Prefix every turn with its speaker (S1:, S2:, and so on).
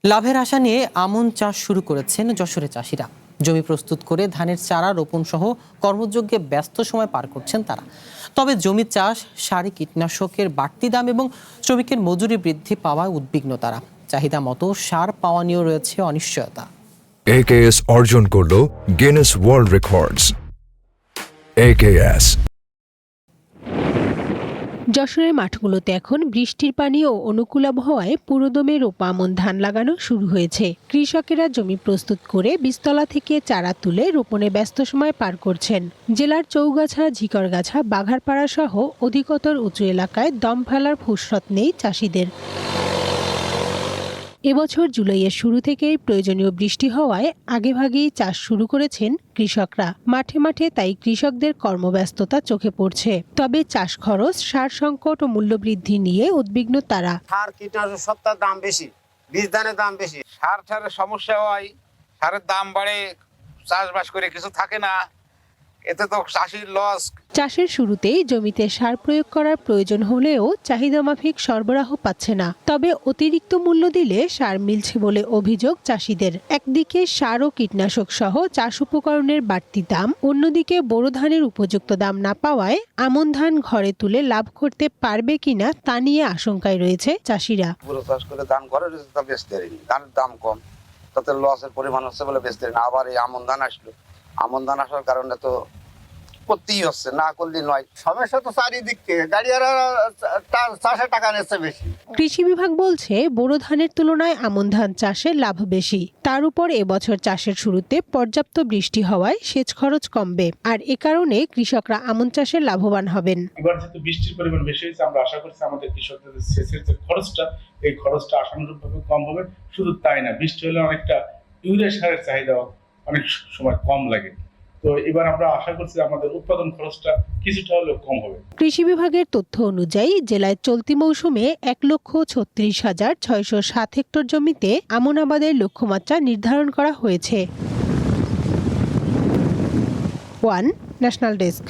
S1: লাভের আশা নিয়ে আমন চাষ শুরু করেছেন যশোরের চাষিরা। জমি প্রস্তুত করে ধানের চারা রোপণ সহ কর্মযজ্ঞে ব্যস্ত সময় পার করছেন তারা। তবে জমি চাষ, সার, কীটনাশকের বাড়তি দাম এবং শ্রমিকের মজুরি বৃদ্ধি পাওয়ায় উদ্বিগ্ন তারা। চাহিদা মতো সার পাওয়া নিয়েও রয়েছে অনিশ্চয়তা।
S2: AKS অর্জন করল গিনেস ওয়ার্ল্ড রেকর্ডস। AKS
S3: যশোরের মাঠগুলোতে এখন বৃষ্টির পানি ও অনুকূল আবহাওয়ায় পুরোদমে রোপা আমন ধান লাগানো শুরু হয়েছে। কৃষকেরা জমি প্রস্তুত করে বীজতলা থেকে চারা তুলে রোপণে ব্যস্ত সময় পার করছেন। জেলার চৌগাছা, ঝিকরগাছা, বাঘারপাড়া সহ অধিকতর উঁচু এলাকায় দম ফেলার ফুরসত নেই চাষিদের। এবছর জুলাইয়ের শুরু থেকেই প্রয়োজনীয় বৃষ্টি হওয়ায় আগেভাগেই চাষ শুরু করেছেন কৃষকরা। মাঠে মাঠে তাই কৃষকদের কর্মব্যস্ততা চোখে পড়ছে। তবে চাষ খরচ, সার সংকট ও মূল্যবৃদ্ধি নিয়ে উদ্বিগ্ন তারা।
S4: সার, কীটনাশক সবটার দাম বেশি, বীজ ধানের দাম বেশি।
S5: সারের সমস্যা হয়, সারের দাম বাড়ে, চাষবাস করে কিছু থাকে না, এতে তো চাষির লস।
S3: চাষের শুরুতেই জমিতে সার প্রয়োগ করার প্রয়োজন হলেও চাহিদা মাফিক সরবরাহ পাচ্ছে না। তবে অতিরিক্ত মূল্য দিলে সার মিলছে বলে অভিযোগ চাষিদের। একদিকে সার ও কীটনাশক সহ চাষ উপকরণের বাড়তি দাম, অন্যদিকে বোরো ধানের উপযুক্ত দাম না পাওয়ায় আমন ধান ঘরে তুলে লাভ করতে পারবে কিনা তা নিয়ে আশঙ্কায় রয়েছে চাষিরা।
S4: পুরো চাষ করে ধান ঘরে রয়েছে, তা বেচতে পারিনি, ধানের দাম কম, তাতে লসের পরিমাণ হচ্ছে বলে বেচতে পারিনি। আবার এই আমন ধান আসলো, আমন ধান আসার কারণে তো করতেই হচ্ছে, না করলে নয়। সমস্যা তো চারিদিক থেকে, গাড়িয়ারা চাষে টাকা নিচ্ছে বেশি।
S3: কৃষি বিভাগ বলছে বোরো ধানের তুলনায় আমন ধান চাষে লাভ বেশি। তার উপর এবছর চাষের শুরুতে পর্যাপ্ত বৃষ্টি হওয়ায় সেচ খরচ কমবে, আর এ কারণে কৃষকরা আমন চাষে লাভবান হবেন।
S6: এবার যেহেতু বৃষ্টির পরিমাণ বেশি হয়েছে, আমরা আশা করছি আমাদের কৃষকদের সেচের যে খরচটা, এই খরচটা আশানুরূপভাবে কম হবে। শুধু তাই না, বৃষ্টি হলে অনেকটা ইউরিয়া সারের চাহিদা অনেক সময় কম লাগে। তো এবার আমরা আশা করছি আমাদের উৎপাদন খরচটা কিছুটা হলেও কম হবে।
S3: কৃষি বিভাগের তথ্য অনুযায়ী জেলায় চলতি মৌসুমে 1,36,607 হেক্টর জমিতে আমন আবাদের লক্ষ্যমাত্রা নির্ধারণ করা হয়েছে। One national desk.